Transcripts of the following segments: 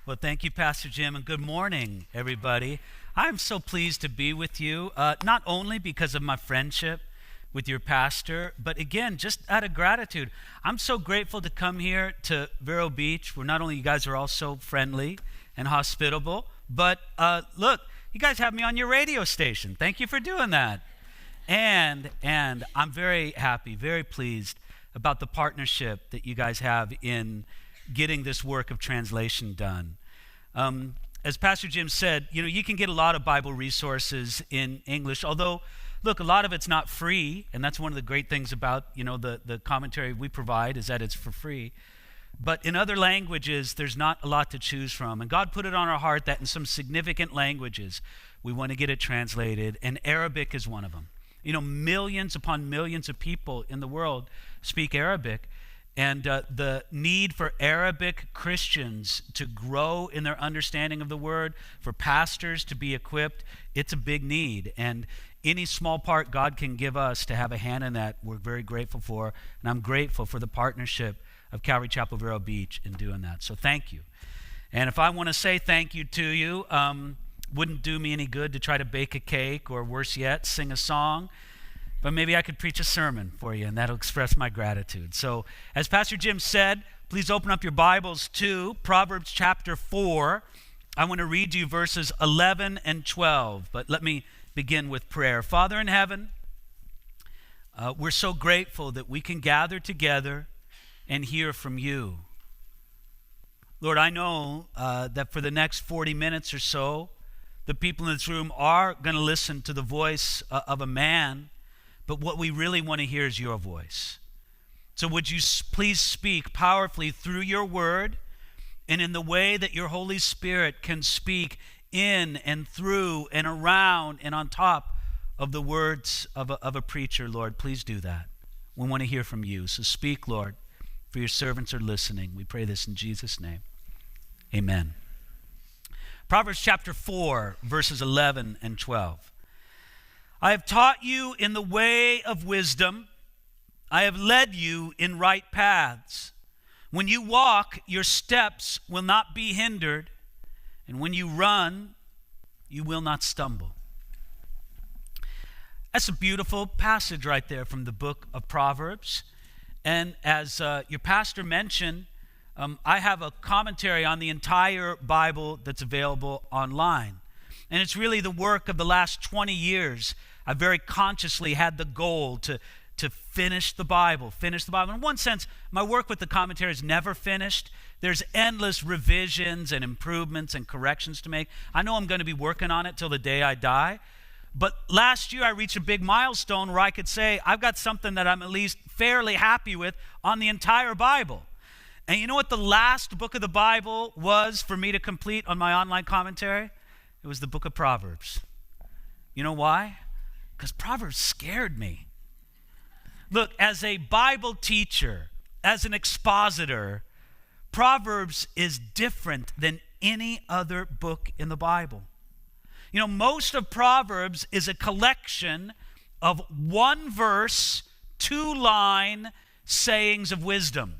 Well, thank you, Pastor Jim, and good morning, everybody. I'm so pleased to be with you, not only because of my friendship with your pastor, but again, just out of gratitude. I'm so grateful to come here to Vero Beach, where not only you guys are all so friendly and hospitable, but look, you guys have me on your radio station. Thank you for doing that. And I'm very happy, very pleased about the partnership that you guys have in getting this work of translation done. As Pastor Jim said, you can get a lot of Bible resources in English, although, look, a lot of it's not free, and that's one of the great things about, the commentary we provide is that it's for free. But in other languages, there's not a lot to choose from, and God put it on our heart that in some significant languages, we want to get it translated, and Arabic is one of them. Millions upon millions of people in the world speak Arabic, and the need for Arabic Christians to grow in their understanding of the word, for pastors to be equipped, it's a big need. And any small part God can give us to have a hand in that, we're very grateful for. And I'm grateful for the partnership of Calvary Chapel Vero Beach in doing that. So thank you. And if I want to say thank you to you, wouldn't do me any good to try to bake a cake or worse yet, sing a song. But maybe I could preach a sermon for you, and that'll express my gratitude. So, as Pastor Jim said, please open up your Bibles to Proverbs chapter 4. I want to read you verses 11 and 12, but let me begin with prayer. Father in heaven, we're so grateful that we can gather together and hear from you. Lord, I know that for the next 40 minutes or so, the people in this room are going to listen to the voice of a man, but what we really want to hear is your voice. So would you please speak powerfully through your word and in the way that your Holy Spirit can speak in and through and around and on top of the words of a preacher, Lord. Please do that. We want to hear from you. So speak, Lord, for your servants are listening. We pray this in Jesus' name. Amen. Proverbs chapter 4, verses 11 and 12. I have taught you in the way of wisdom. I have led you in right paths. When you walk, your steps will not be hindered, and when you run, you will not stumble. That's a beautiful passage right there from the book of Proverbs. And as your pastor mentioned, I have a commentary on the entire Bible that's available online. And it's really the work of the last 20 years. I very consciously had the goal to finish the Bible. In one sense, my work with the commentary is never finished. There's endless revisions and improvements and corrections to make. I know I'm going to be working on it till the day I die. But last year I reached a big milestone where I could say I've got something that I'm at least fairly happy with on the entire Bible. And you know what the last book of the Bible was for me to complete on my online commentary? It was the book of Proverbs. You know why? Because Proverbs scared me. Look, as a Bible teacher, as an expositor, Proverbs is different than any other book in the Bible. Most of Proverbs is a collection of one verse, 2-line sayings of wisdom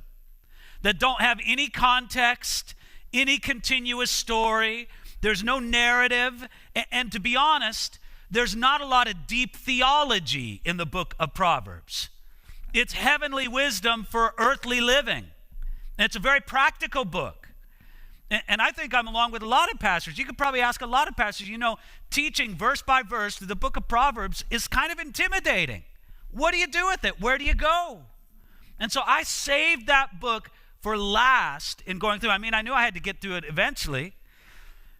that don't have any context, any continuous story. There's no narrative. And to be honest, there's not a lot of deep theology in the book of Proverbs. It's heavenly wisdom for earthly living. And it's a very practical book. And I think I'm along with a lot of pastors. You could probably ask a lot of pastors, teaching verse by verse through the book of Proverbs is kind of intimidating. What do you do with it? Where do you go? And so I saved that book for last in going through. I knew I had to get through it eventually,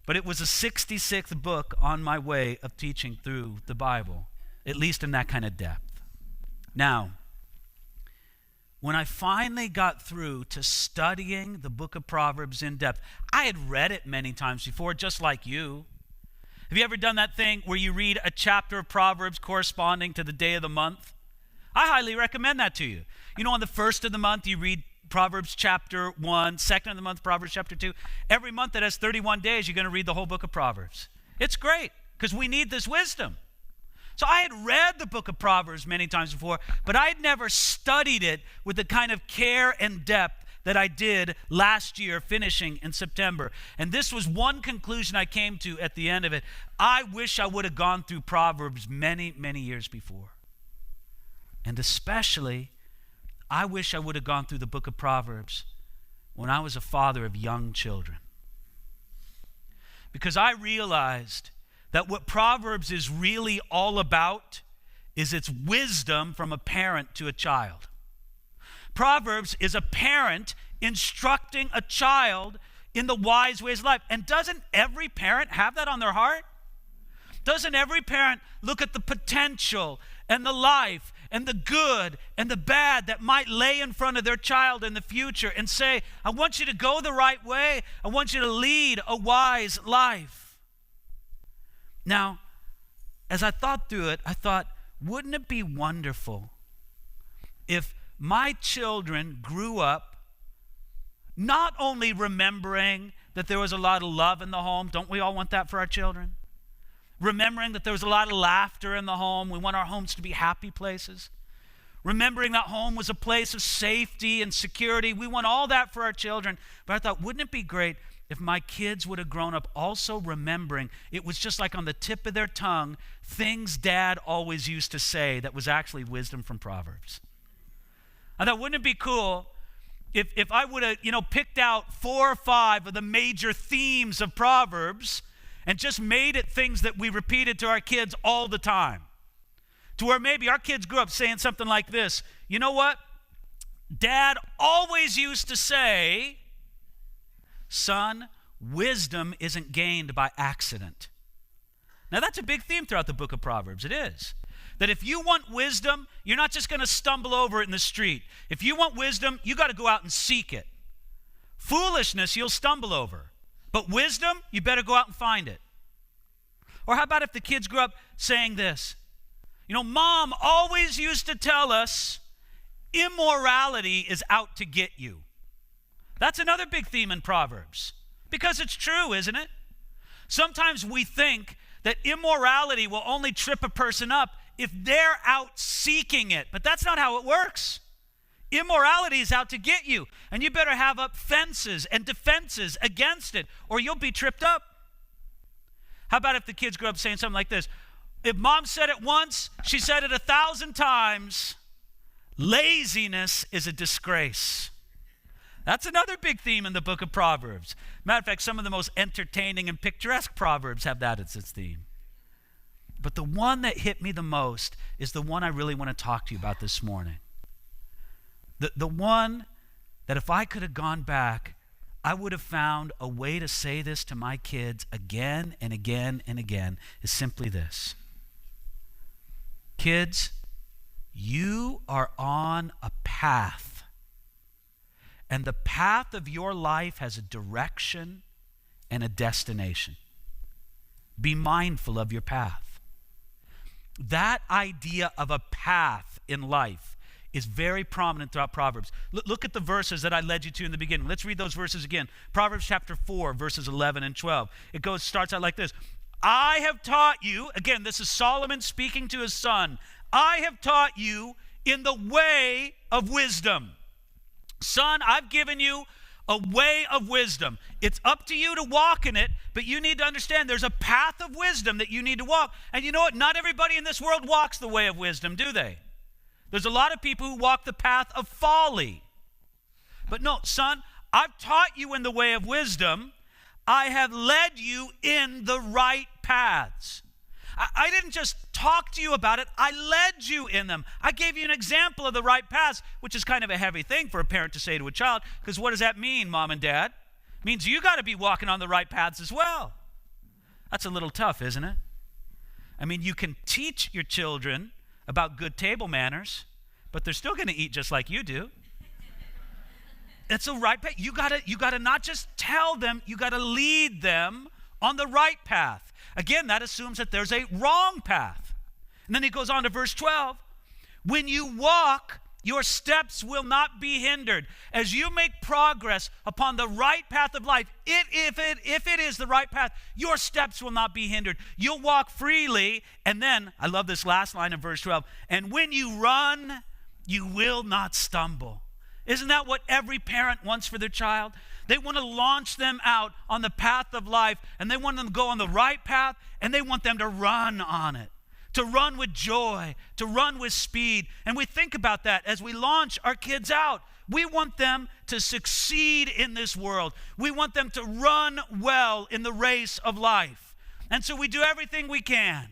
but it was the 66th book on my way of teaching through the Bible, at least in that kind of depth. Now, when I finally got through to studying the book of Proverbs in depth, I had read it many times before, just like you. Have you ever done that thing where you read a chapter of Proverbs corresponding to the day of the month? I highly recommend that to you. On the first of the month, you read Proverbs chapter 1, second of the month, Proverbs chapter 2. Every month that has 31 days, you're going to read the whole book of Proverbs. It's great because we need this wisdom. So I had read the book of Proverbs many times before, but I had never studied it with the kind of care and depth that I did last year, finishing in September. And this was one conclusion I came to at the end of it. I wish I would have gone through Proverbs many, many years before. And especially, I wish I would have gone through the book of Proverbs when I was a father of young children. Because I realized that what Proverbs is really all about is it's wisdom from a parent to a child. Proverbs is a parent instructing a child in the wise ways of life. And doesn't every parent have that on their heart? Doesn't every parent look at the potential and the life and the good and the bad that might lay in front of their child in the future and say, I want you to go the right way. I want you to lead a wise life. Now, as I thought through it, I thought, wouldn't it be wonderful if my children grew up not only remembering that there was a lot of love in the home, don't we all want that for our children? Remembering that there was a lot of laughter in the home. We want our homes to be happy places. Remembering that home was a place of safety and security. We want all that for our children. But I thought, wouldn't it be great if my kids would have grown up also remembering it was just like on the tip of their tongue, things Dad always used to say that was actually wisdom from Proverbs. I thought, wouldn't it be cool if I would have, picked out 4 or 5 of the major themes of Proverbs and just made it things that we repeated to our kids all the time. To where maybe our kids grew up saying something like this, you know what? Dad always used to say, son, wisdom isn't gained by accident. Now that's a big theme throughout the book of Proverbs. It is. That if you want wisdom, you're not just going to stumble over it in the street. If you want wisdom, you got to go out and seek it. Foolishness, you'll stumble over. But wisdom, you better go out and find it. Or how about if the kids grew up saying this? Mom always used to tell us immorality is out to get you. That's another big theme in Proverbs. Because it's true, isn't it? Sometimes we think that immorality will only trip a person up if they're out seeking it. But that's not how it works. Immorality is out to get you. And you better have up fences and defenses against it, or you'll be tripped up. How about if the kids grew up saying something like this? If mom said it once, she said it 1,000 times. Laziness is a disgrace. That's another big theme in the book of Proverbs. Matter of fact, some of the most entertaining and picturesque Proverbs have that as its theme. But the one that hit me the most is the one I really want to talk to you about this morning. The one that if I could have gone back, I would have found a way to say this to my kids again and again and again, is simply this. Kids, you are on a path. And the path of your life has a direction and a destination. Be mindful of your path. That idea of a path in life is very prominent throughout Proverbs. Look at the verses that I led you to in the beginning. Let's read those verses again. Proverbs chapter 4, verses 11 and 12. It starts out like this. I have taught you, again, this is Solomon speaking to his son. I have taught you in the way of wisdom. Son, I've given you a way of wisdom. It's up to you to walk in it, but you need to understand there's a path of wisdom that you need to walk. And you know what? Not everybody in this world walks the way of wisdom, do they? There's a lot of people who walk the path of folly. But no, son, I've taught you in the way of wisdom. I have led you in the right paths. I didn't just talk to you about it. I led you in them. I gave you an example of the right paths, which is kind of a heavy thing for a parent to say to a child, because what does that mean, mom and dad? It means you got to be walking on the right paths as well. That's a little tough, isn't it? I mean, you can teach your children about good table manners, but they're still going to eat just like you do. It's the right path. You gotta not just tell them, you got to lead them on the right path. Again, that assumes that there's a wrong path. And then he goes on to verse 12. When you walk, your steps will not be hindered. As you make progress upon the right path of life, if it is the right path, your steps will not be hindered. You'll walk freely. And then, I love this last line of verse 12. And when you run, you will not stumble. Isn't that what every parent wants for their child? They want to launch them out on the path of life, and they want them to go on the right path, and they want them to run on it, to run with joy, to run with speed. And we think about that as we launch our kids out. We want them to succeed in this world. We want them to run well in the race of life. And so we do everything we can.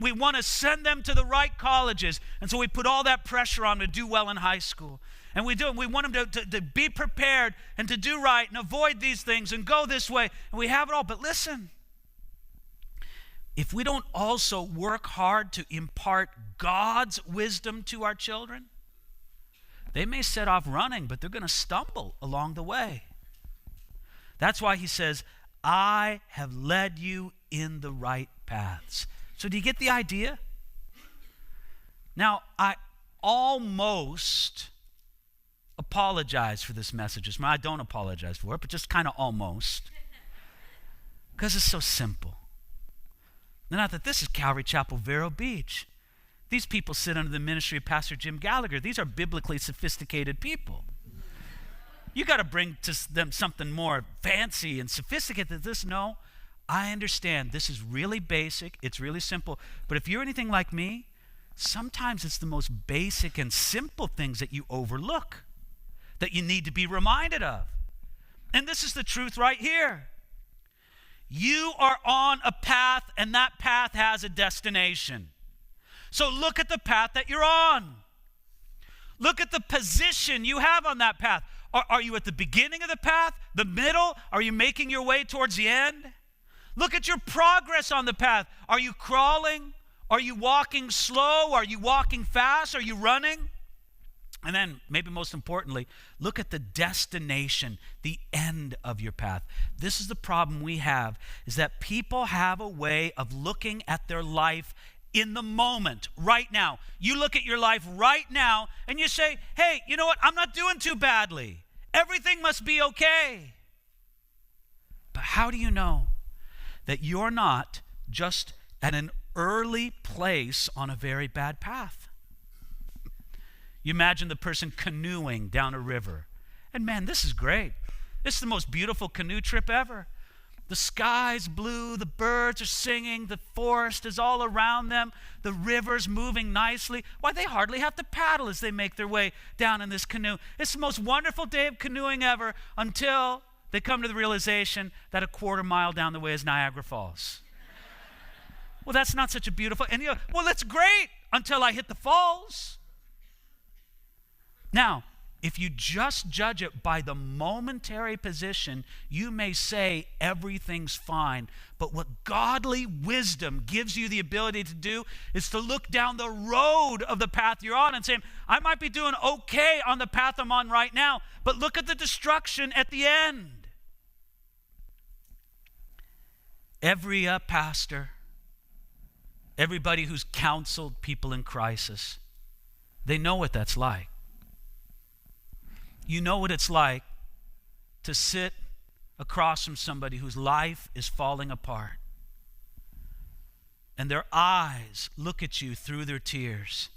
We want to send them to the right colleges, and so we put all that pressure on them to do well in high school. And we want them to be prepared and to do right and avoid these things and go this way. And we have it all. But listen, if we don't also work hard to impart God's wisdom to our children, they may set off running, but they're going to stumble along the way. That's why he says, I have led you in the right paths. So do you get the idea? Now, I almost apologize for this message. I don't apologize for it, but just kind of almost. Because it's so simple. Not that this is Calvary Chapel, Vero Beach. These people sit under the ministry of Pastor Jim Gallagher. These are biblically sophisticated people. You got to bring to them something more fancy and sophisticated than this. No, I understand. This is really basic. It's really simple. But if you're anything like me, sometimes it's the most basic and simple things that you overlook, that you need to be reminded of. And this is the truth right here. You are on a path, and that path has a destination. So look at the path that you're on. Look at the position you have on that path. Are you at the beginning of the path, the middle? Are you making your way towards the end? Look at your progress on the path. Are you crawling? Are you walking slow? Are you walking fast? Are you running? And then, maybe most importantly, look at the destination, the end of your path. This is the problem we have, is that people have a way of looking at their life in the moment, right now. You look at your life right now, and you say, hey, you know what? I'm not doing too badly. Everything must be okay. But how do you know that you're not just at an early place on a very bad path? You imagine the person canoeing down a river. And man, this is great. This is the most beautiful canoe trip ever. The sky's blue, the birds are singing, the forest is all around them, the river's moving nicely. Why, they hardly have to paddle as they make their way down in this canoe. It's the most wonderful day of canoeing ever until they come to the realization that a quarter mile down the way is Niagara Falls. Well, that's not such a beautiful, and you go, well, that's great until I hit the falls. Now, if you just judge it by the momentary position, you may say everything's fine. But what godly wisdom gives you the ability to do is to look down the road of the path you're on and say, I might be doing okay on the path I'm on right now, but look at the destruction at the end. Every pastor, everybody who's counseled people in crisis, they know what that's like. You know what it's like to sit across from somebody whose life is falling apart, and their eyes look at you through their tears.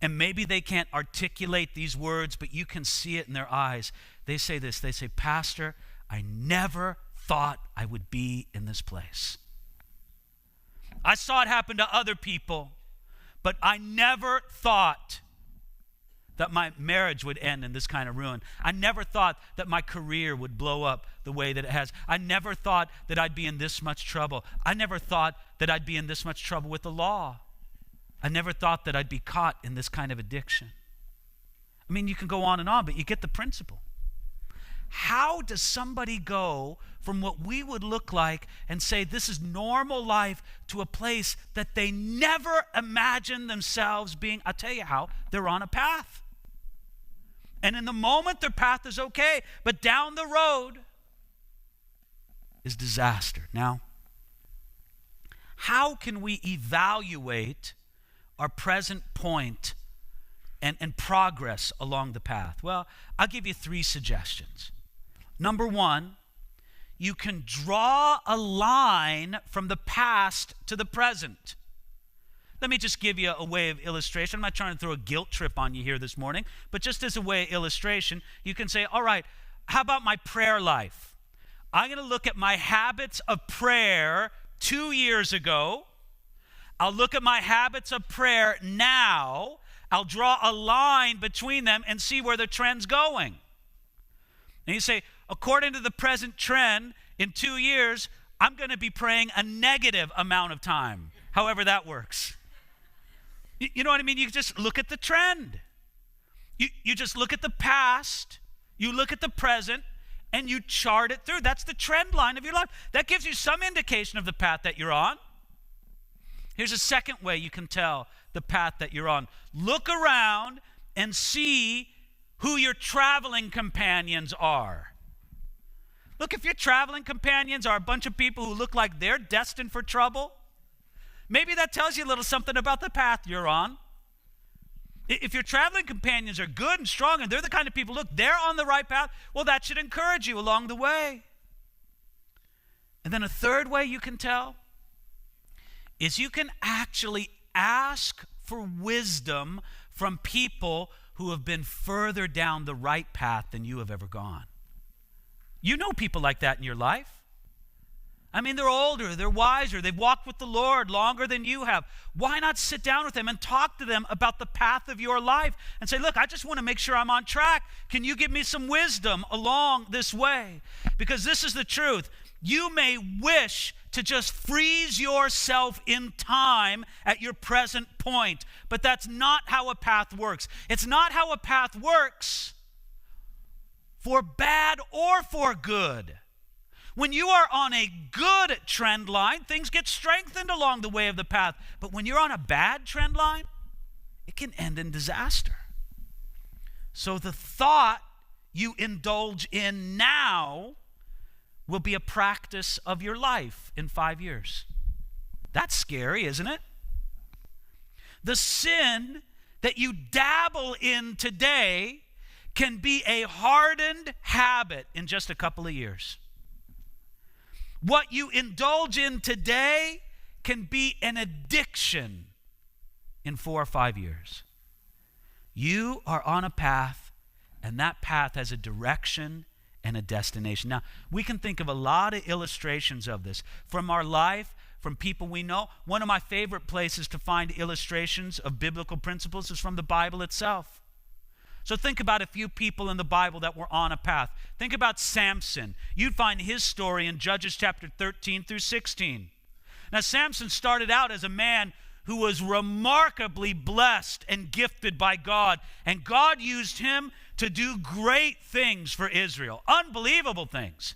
And maybe they can't articulate these words, but you can see it in their eyes. They say this, they say, Pastor, I never thought I would be in this place. I saw it happen to other people, but I never thought that my marriage would end in this kind of ruin. I never thought that my career would blow up the way that it has. I never thought that I'd be in this much trouble. I never thought that I'd be in this much trouble with the law. I never thought that I'd be caught in this kind of addiction. I mean, you can go on, but you get the principle. How does somebody go from what we would look like and say this is normal life to a place that they never imagined themselves being? I'll tell you how. They're on a path. And in the moment, their path is okay. But down the road is disaster. Now, how can we evaluate our present point and progress along the path? Well, I'll give you 3 suggestions. Number 1, you can draw a line from the past to the present. Let me just give you a way of illustration. I'm not trying to throw a guilt trip on you here this morning, but just as a way of illustration, you can say, all right, how about my prayer life? I'm going to look at my habits of prayer 2 years ago. I'll look at my habits of prayer now. I'll draw a line between them and see where the trend's going. And you say, according to the present trend, in 2 years, I'm going to be praying a negative amount of time, however that works. You know what I mean? You just look at the trend. You just look at the past, you look at the present, and you chart it through. That's the trend line of your life. That gives you some indication of the path that you're on. Here's a second way you can tell the path that you're on. Look around and see who your traveling companions are. Look, if your traveling companions are a bunch of people who look like they're destined for trouble, maybe that tells you a little something about the path you're on. If your traveling companions are good and strong and they're the kind of people, look, they're on the right path, well, that should encourage you along the way. And then a third way you can tell is you can actually ask for wisdom from people who have been further down the right path than you have ever gone. You know people like that in your life. I mean, they're older, they're wiser, they've walked with the Lord longer than you have. Why not sit down with them and talk to them about the path of your life and say, look, I just want to make sure I'm on track. Can you give me some wisdom along this way? Because this is the truth. You may wish to just freeze yourself in time at your present point, but that's not how a path works. It's not how a path works for bad or for good. When you are on a good trend line, things get strengthened along the way of the path. But when you're on a bad trend line, it can end in disaster. So the thought you indulge in now will be a practice of your life in 5 years. That's scary, isn't it? The sin that you dabble in today can be a hardened habit in just a couple of years. What you indulge in today can be an addiction in 4 or 5 years. You are on a path, and that path has a direction and a destination. Now, we can think of a lot of illustrations of this from our life, from people we know. One of my favorite places to find illustrations of biblical principles is from the Bible itself. So think about a few people in the Bible that were on a path. Think about Samson. You'd find his story in Judges chapter 13 through 16. Now, Samson started out as a man who was remarkably blessed and gifted by God. And God used him to do great things for Israel. Unbelievable things.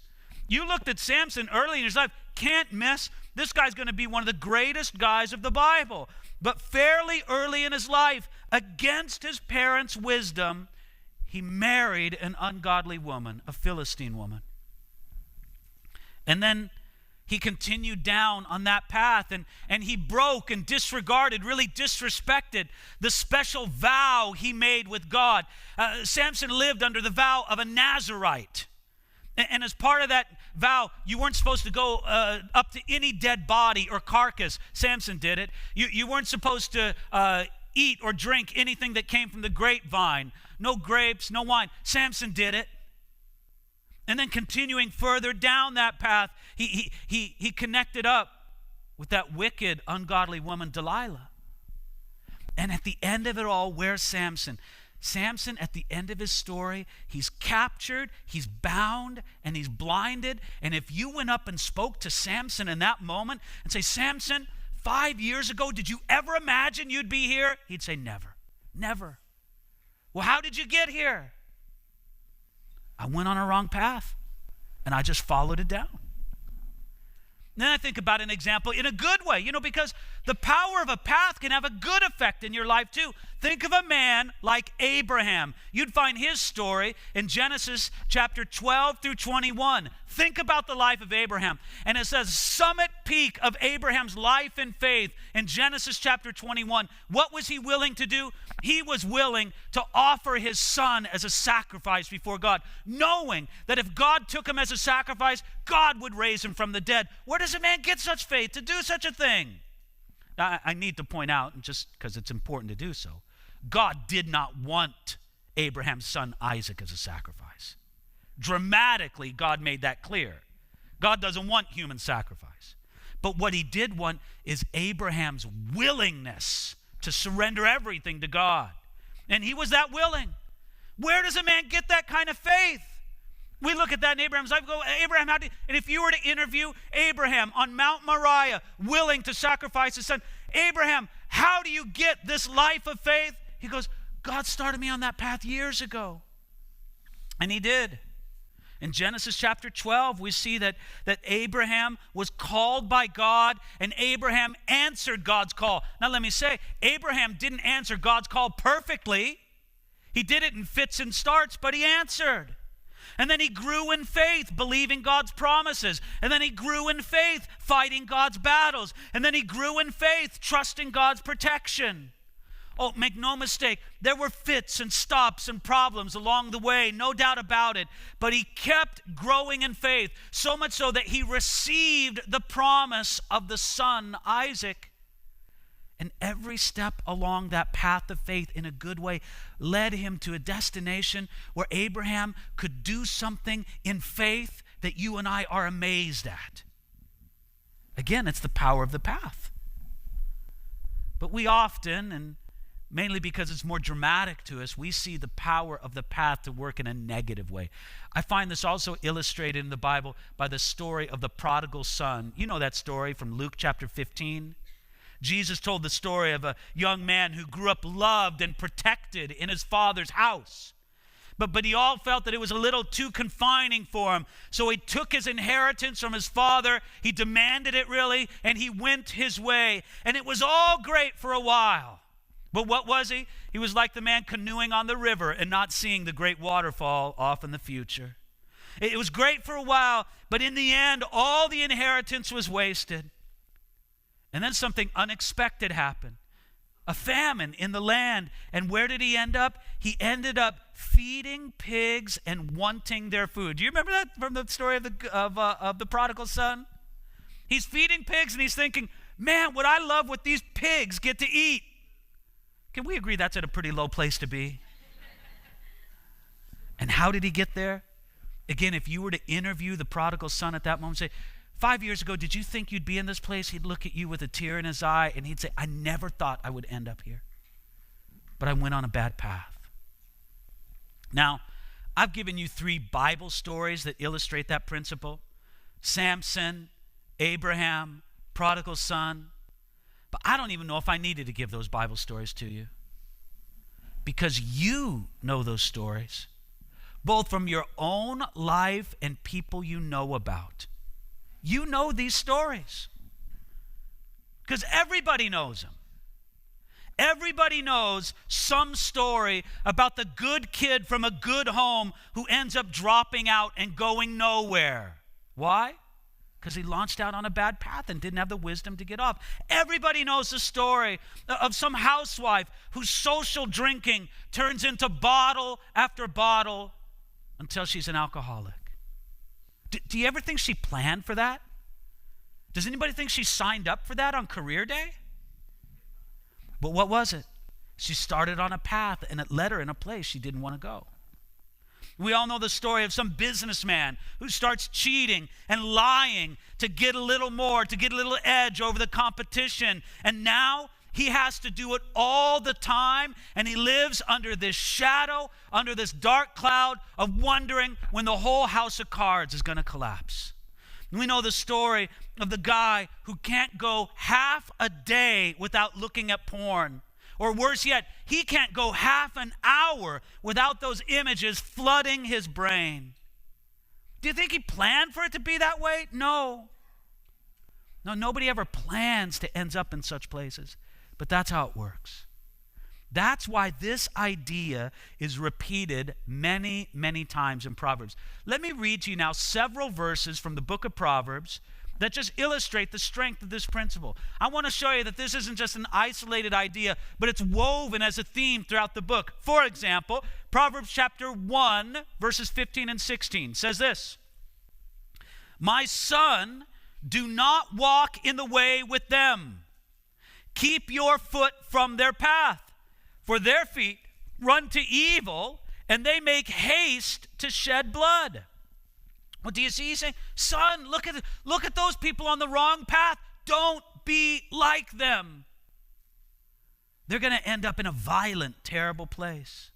You looked at Samson early in his life, can't miss. This guy's going to be one of the greatest guys of the Bible. But fairly early in his life, against his parents' wisdom, he married an ungodly woman, a Philistine woman. And then he continued down on that path, and he broke and disregarded, really disrespected the special vow he made with God. Samson lived under the vow of a Nazirite. And as part of that vow, you weren't supposed to go up to any dead body or carcass. Samson did it. You weren't supposed to eat or drink anything that came from the grapevine. No grapes, no wine. Samson did it. And then continuing further down that path, he connected up with that wicked, ungodly woman, Delilah. And at the end of it all, where's Samson? Samson, at the end of his story, he's captured, he's bound, and he's blinded. And if you went up and spoke to Samson in that moment and say, Samson, 5 years ago, did you ever imagine you'd be here? He'd say, never, never. Well, how did you get here? I went on a wrong path, and I just followed it down. Then I think about an example in a good way, because the power of a path can have a good effect in your life too. Think of a man like Abraham. You'd find his story in Genesis chapter 12 through 21. Think about the life of Abraham. And it says, summit peak of Abraham's life and faith in Genesis chapter 21. What was he willing to do? He was willing to offer his son as a sacrifice before God, knowing that if God took him as a sacrifice, God would raise him from the dead. Where does a man get such faith to do such a thing? I need to point out, just because it's important to do so, God did not want Abraham's son Isaac as a sacrifice. Dramatically, God made that clear. God doesn't want human sacrifice. But what he did want is Abraham's willingness to surrender everything to God. And he was that willing. Where does a man get that kind of faith? We look at that in Abraham's life, go, Abraham, and if you were to interview Abraham on Mount Moriah, willing to sacrifice his son, Abraham, how do you get this life of faith? He goes, God started me on that path years ago. And he did. In Genesis chapter 12, we see that Abraham was called by God, and Abraham answered God's call. Now let me say, Abraham didn't answer God's call perfectly. He did it in fits and starts, but he answered. And then he grew in faith, believing God's promises. And then he grew in faith, fighting God's battles. And then he grew in faith, trusting God's protection. Oh, make no mistake, there were fits and stops and problems along the way, no doubt about it. But he kept growing in faith, so much so that he received the promise of the son, Isaac. And every step along that path of faith in a good way led him to a destination where Abraham could do something in faith that you and I are amazed at. Again, it's the power of the path. But we often, and mainly because it's more dramatic to us, we see the power of the path to work in a negative way. I find this also illustrated in the Bible by the story of the prodigal son. You know that story from Luke chapter 15. Jesus told the story of a young man who grew up loved and protected in his father's house. But he all felt that it was a little too confining for him. So he took his inheritance from his father. He demanded it really, and he went his way. And it was all great for a while. But what was he? He was like the man canoeing on the river and not seeing the great waterfall off in the future. It was great for a while, but in the end, all the inheritance was wasted. And then something unexpected happened. A famine in the land. And where did he end up? He ended up feeding pigs and wanting their food. Do you remember that from the story of the prodigal son? He's feeding pigs and he's thinking, man, would I love what these pigs get to eat? Can we agree that's at a pretty low place to be? And how did he get there? Again, if you were to interview the prodigal son at that moment, say, 5 years ago, did you think you'd be in this place? He'd look at you with a tear in his eye and he'd say, I never thought I would end up here. But I went on a bad path. Now, I've given you 3 Bible stories that illustrate that principle. Samson, Abraham, prodigal son. But I don't even know if I needed to give those Bible stories to you. Because you know those stories, both from your own life and people you know about. You know these stories because everybody knows them. Everybody knows some story about the good kid from a good home who ends up dropping out and going nowhere. Why? Because he launched out on a bad path and didn't have the wisdom to get off. Everybody knows the story of some housewife whose social drinking turns into bottle after bottle until she's an alcoholic. Do you ever think she planned for that? Does anybody think she signed up for that on career day? But what was it? She started on a path and it led her in a place she didn't want to go. We all know the story of some businessman who starts cheating and lying to get a little more, to get a little edge over the competition. And now he has to do it all the time, and he lives under this shadow, under this dark cloud of wondering when the whole house of cards is going to collapse. And we know the story of the guy who can't go half a day without looking at porn. Or worse yet, he can't go half an hour without those images flooding his brain. Do you think he planned for it to be that way? No. No, nobody ever plans to end up in such places. But that's how it works. That's why this idea is repeated many, many times in Proverbs. Let me read to you now several verses from the book of Proverbs that just illustrate the strength of this principle. I want to show you that this isn't just an isolated idea, but it's woven as a theme throughout the book. For example, Proverbs chapter 1, verses 15 and 16 says this: My son, do not walk in the way with them. Keep your foot from their path, for their feet run to evil, and they make haste to shed blood. What do you see? He's saying, son, look at those people on the wrong path. Don't be like them. They're going to end up in a violent, terrible place.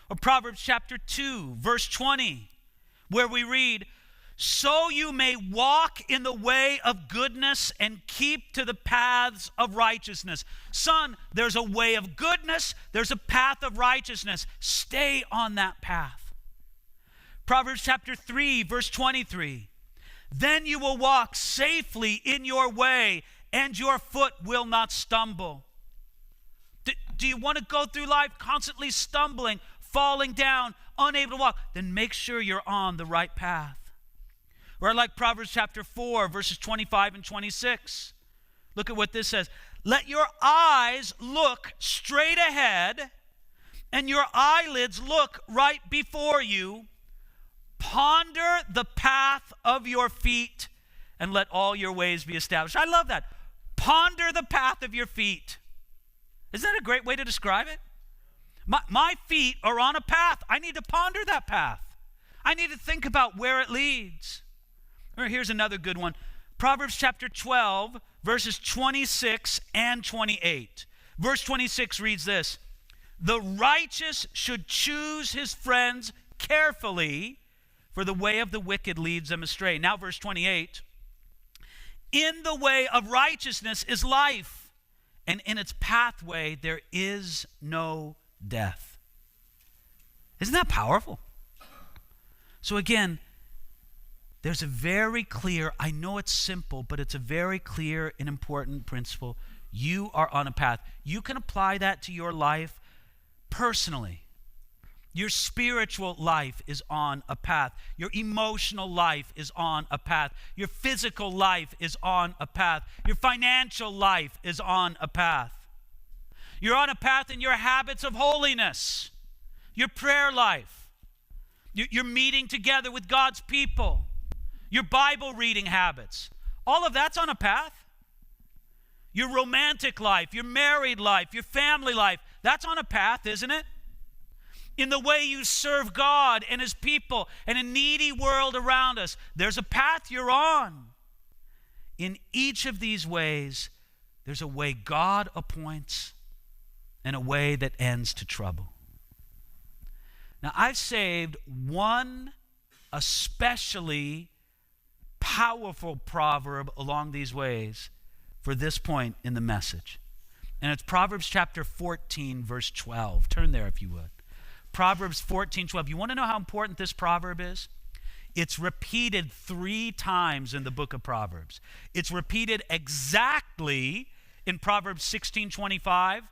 Or Proverbs chapter 2, verse 20, where we read, so you may walk in the way of goodness and keep to the paths of righteousness. Son, there's a way of goodness. There's a path of righteousness. Stay on that path. Proverbs chapter 3, verse 23. Then you will walk safely in your way, and your foot will not stumble. Do you want to go through life constantly stumbling, falling down, unable to walk? Then make sure you're on the right path. Or like Proverbs chapter 4, verses 25 and 26. Look at what this says. Let your eyes look straight ahead, and your eyelids look right before you. Ponder the path of your feet, and let all your ways be established. I love that. Ponder the path of your feet. Isn't that a great way to describe it? My feet are on a path. I need to ponder that path. I need to think about where it leads. Or here's another good one. Proverbs chapter 12, verses 26 and 28. Verse 26 reads this. The righteous should choose his friends carefully, for the way of the wicked leads them astray. Now verse 28. In the way of righteousness is life, and in its pathway there is no death. Isn't that powerful? So again, there's a very clear, I know it's simple, but it's a very clear and important principle. You are on a path. You can apply that to your life personally. Your spiritual life is on a path. Your emotional life is on a path. Your physical life is on a path. Your financial life is on a path. You're on a path in your habits of holiness, your prayer life, your meeting together with God's people, your Bible reading habits. All of that's on a path. Your romantic life, your married life, your family life, that's on a path, isn't it? In the way you serve God and his people and a needy world around us, there's a path you're on. In each of these ways, there's a way God appoints and a way that ends to trouble. Now, I've saved one especially powerful proverb along these ways for this point in the message. And it's Proverbs chapter 14, verse 12. Turn there if you would. Proverbs 14:12. You want to know how important this proverb is? It's repeated 3 times in the book of Proverbs. It's repeated exactly in Proverbs 16:25,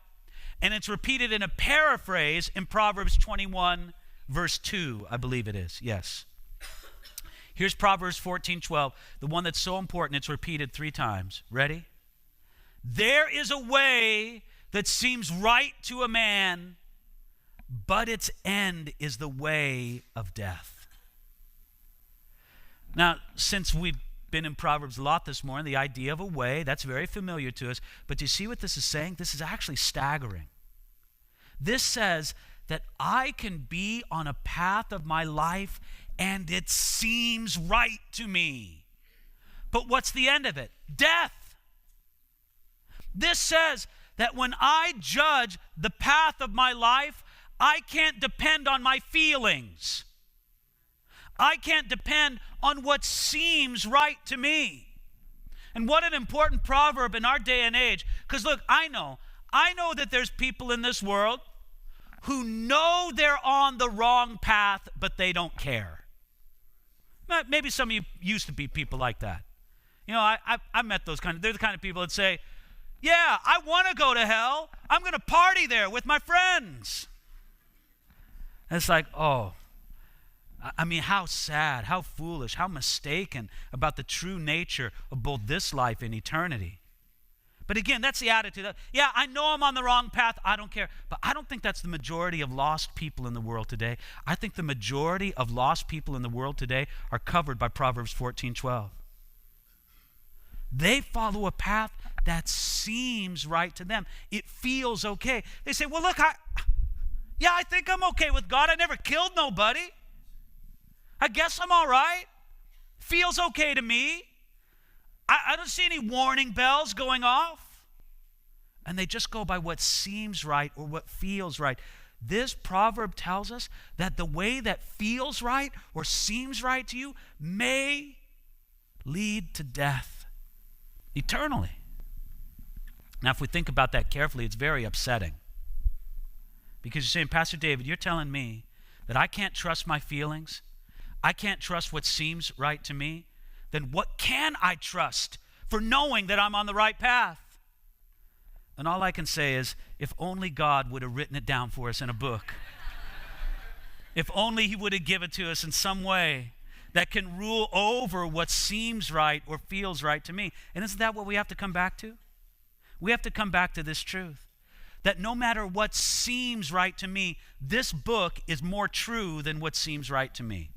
and it's repeated in a paraphrase in Proverbs 21, verse 2, I believe it is. Yes. Here's Proverbs 14:12, the one that's so important, it's repeated 3 times. Ready? There is a way that seems right to a man, but its end is the way of death. Now, since we've been in Proverbs a lot this morning, the idea of a way, that's very familiar to us. But do you see what this is saying? This is actually staggering. This says that I can be on a path of my life and it seems right to me. But what's the end of it? Death. This says that when I judge the path of my life, I can't depend on my feelings. I can't depend on what seems right to me. And what an important proverb in our day and age. Because look, I know that there's people in this world who know they're on the wrong path, but they don't care. Maybe some of you used to be people like that. You know, I met those they're the kind of people that say, yeah, I want to go to hell. I'm going to party there with my friends. And it's like, oh, I mean, how sad, how foolish, how mistaken about the true nature of both this life and eternity. But again, that's the attitude. Yeah, I know I'm on the wrong path. I don't care. But I don't think that's the majority of lost people in the world today. I think the majority of lost people in the world today are covered by Proverbs 14:12. They follow a path that seems right to them. It feels okay. They say, well, look, I think I'm okay with God. I never killed nobody. I guess I'm all right. Feels okay to me. I don't see any warning bells going off. And they just go by what seems right or what feels right. This proverb tells us that the way that feels right or seems right to you may lead to death eternally. Now, if we think about that carefully, it's very upsetting. Because you're saying, Pastor David, you're telling me that I can't trust my feelings? I can't trust what seems right to me? Then what can I trust for knowing that I'm on the right path? And all I can say is, if only God would have written it down for us in a book. If only he would have given it to us in some way that can rule over what seems right or feels right to me. And isn't that what we have to come back to? We have to come back to this truth, that no matter what seems right to me, this book is more true than what seems right to me.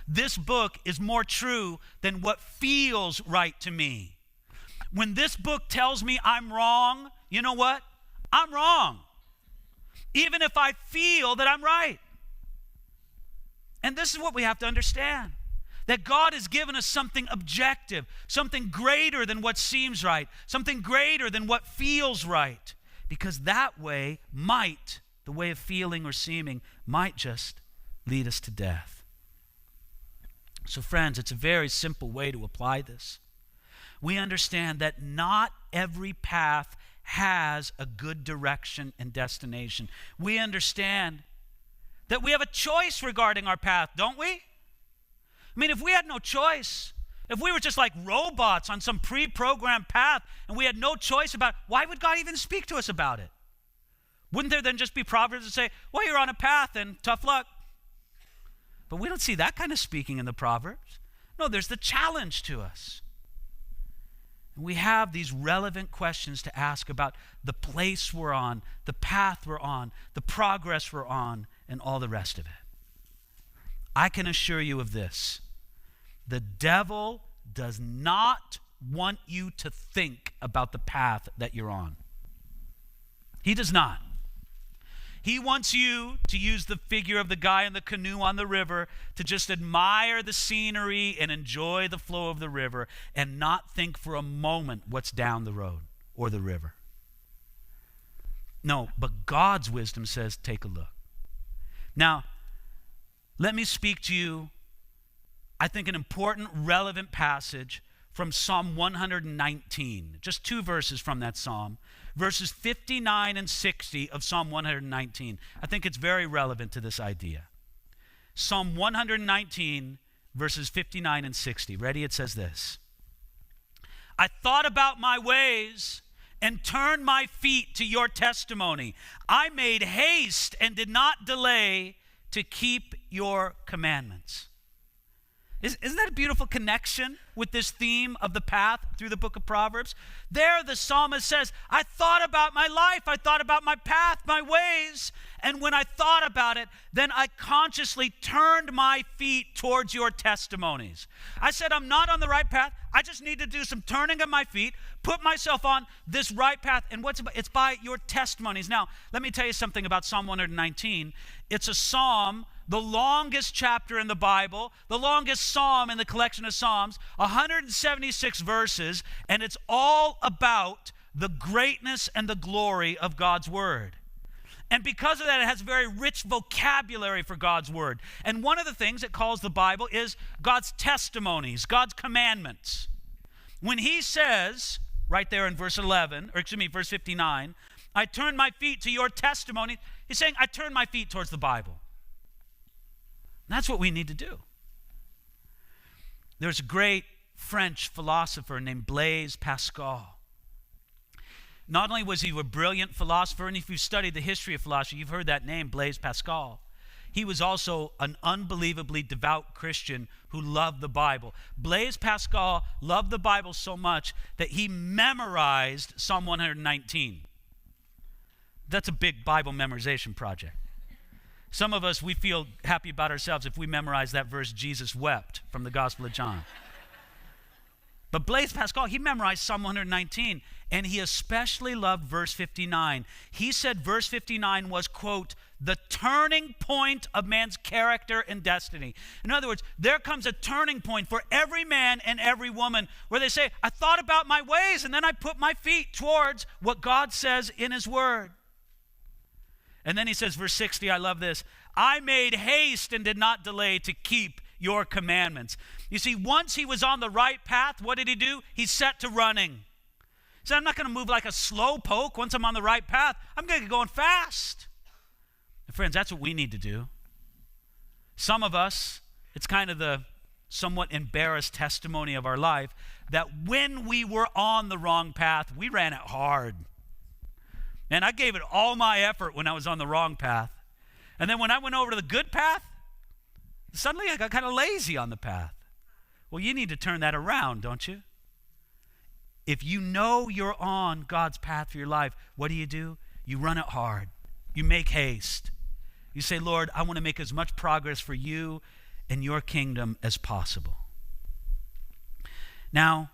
This book is more true than what feels right to me. When this book tells me I'm wrong, you know what? I'm wrong. Even if I feel that I'm right. And this is what we have to understand. That God has given us something objective, something greater than what seems right, something greater than what feels right. Because that way the way of feeling or seeming, might just lead us to death. So friends, it's a very simple way to apply this. We understand that not every path has a good direction and destination. We understand that we have a choice regarding our path, don't we? I mean, if we had no choice, if we were just like robots on some pre-programmed path and we had no choice about, why would God even speak to us about it? Wouldn't there then just be Proverbs that say, well, you're on a path and tough luck? But we don't see that kind of speaking in the Proverbs. No, there's the challenge to us. And we have these relevant questions to ask about the place we're on, the path we're on, the progress we're on, and all the rest of it. I can assure you of this. The devil does not want you to think about the path that you're on. He does not. He wants you to use the figure of the guy in the canoe on the river to just admire the scenery and enjoy the flow of the river and not think for a moment what's down the road or the river. No, but God's wisdom says, take a look. Now, let me speak to you, I think, an important, relevant passage from Psalm 119. Just 2 verses from that psalm. Verses 59 and 60 of Psalm 119. I think it's very relevant to this idea. Psalm 119, verses 59 and 60. Ready? It says this. I thought about my ways and turned my feet to your testimony. I made haste and did not delay to keep your commandments. Isn't that a beautiful connection with this theme of the path through the book of Proverbs? There the psalmist says, I thought about my life, I thought about my path, my ways, and when I thought about it, then I consciously turned my feet towards your testimonies. I said, I'm not on the right path. I just need to do some turning of my feet, put myself on this right path, and it's by your testimonies. Now, let me tell you something about Psalm 119. It's a psalm, the longest chapter in the Bible, the longest psalm in the collection of Psalms, 176 verses, and it's all about the greatness and the glory of God's word. And because of that, it has very rich vocabulary for God's word. And one of the things it calls the Bible is God's testimonies, God's commandments. When he says, right there in verse 59, I turn my feet to your testimony, he's saying, I turn my feet towards the Bible. And that's what we need to do. There's a great French philosopher named Blaise Pascal. Not only was he a brilliant philosopher, and if you've studied the history of philosophy, you've heard that name, Blaise Pascal. He was also an unbelievably devout Christian who loved the Bible. Blaise Pascal loved the Bible so much that he memorized Psalm 119. That's a big Bible memorization project. Some of us, we feel happy about ourselves if we memorize that verse, Jesus wept, from the Gospel of John. But Blaise Pascal, he memorized Psalm 119, and he especially loved verse 59. He said verse 59 was, quote, the turning point of man's character and destiny. In other words, there comes a turning point for every man and every woman where they say, I thought about my ways, and then I put my feet towards what God says in his word. And then he says, verse 60, I love this, I made haste and did not delay to keep your commandments. You see, once he was on the right path, what did he do? He set to running. He said, I'm not going to move like a slow poke. Once I'm on the right path, I'm going to get going fast. And friends, that's what we need to do. Some of us, it's kind of the somewhat embarrassed testimony of our life that when we were on the wrong path, we ran it hard. And I gave it all my effort when I was on the wrong path. And then when I went over to the good path, suddenly I got kind of lazy on the path. Well, you need to turn that around, don't you? If you know you're on God's path for your life, what do? You run it hard. You make haste. You say, Lord, I want to make as much progress for you and your kingdom as possible. Now,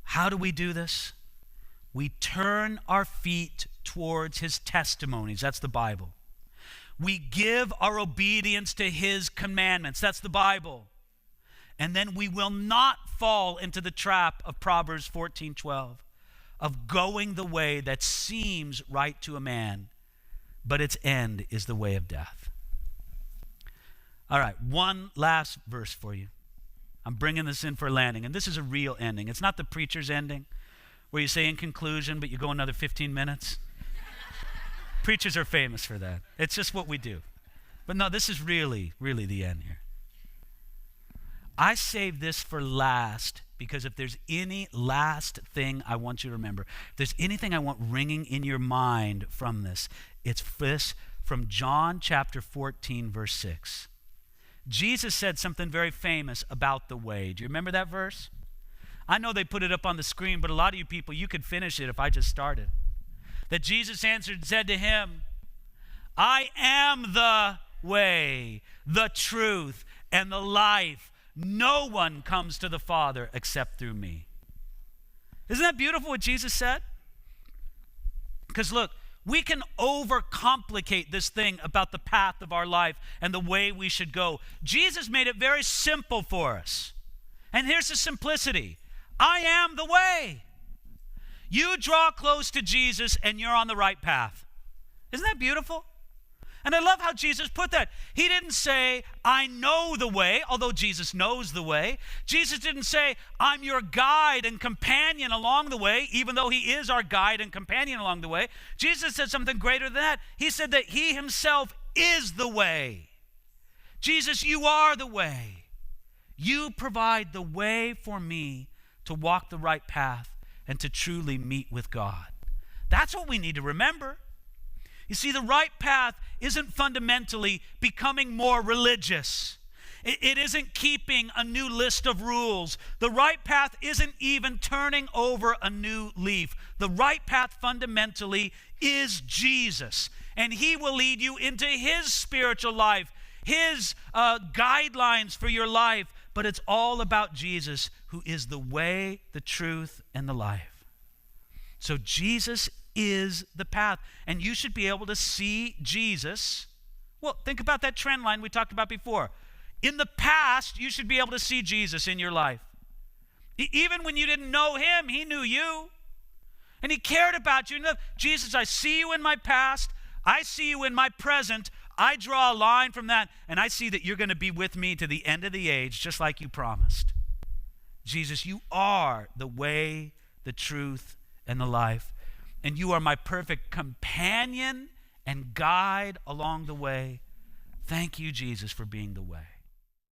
how do we do this? We turn our feet towards his testimonies. That's the Bible. We give our obedience to his commandments. That's the Bible. And then we will not fall into the trap of Proverbs 14:12, of going the way that seems right to a man, but its end is the way of death. All right, one last verse for you. I'm bringing this in for landing, and this is a real ending. It's not the preacher's ending, where you say in conclusion, but you go another 15 minutes. Preachers are famous for that. It's just what we do. But no, this is really, really the end here. I saved this for last because if there's any last thing I want you to remember, if there's anything I want ringing in your mind from this, it's this from John chapter 14, verse 6. Jesus said something very famous about the way. Do you remember that verse? I know they put it up on the screen, but a lot of you people, you could finish it if I just started. That Jesus answered and said to him, I am the way, the truth, and the life. No one comes to the Father except through me. Isn't that beautiful what Jesus said? Because look, we can overcomplicate this thing about the path of our life and the way we should go. Jesus made it very simple for us. And here's the simplicity. I am the way. You draw close to Jesus and you're on the right path. Isn't that beautiful? And I love how Jesus put that. He didn't say, I know the way, although Jesus knows the way. Jesus didn't say, I'm your guide and companion along the way, even though he is our guide and companion along the way. Jesus said something greater than that. He said that he himself is the way. Jesus, you are the way. You provide the way for me to walk the right path and to truly meet with God. That's what we need to remember. You see, the right path isn't fundamentally becoming more religious. It isn't keeping a new list of rules. The right path isn't even turning over a new leaf. The right path fundamentally is Jesus. And he will lead you into his spiritual life, his guidelines for your life. But it's all about Jesus, who is the way, the truth, and the life. So Jesus is the path. And you should be able to see Jesus. Well, think about that trend line we talked about before. In the past, you should be able to see Jesus in your life. Even when you didn't know him, he knew you. And he cared about you. Jesus, I see you in my past. I see you in my present. I draw a line from that, and I see that you're going to be with me to the end of the age, just like you promised. Jesus, you are the way, the truth, and the life. And you are my perfect companion and guide along the way. Thank you, Jesus, for being the way.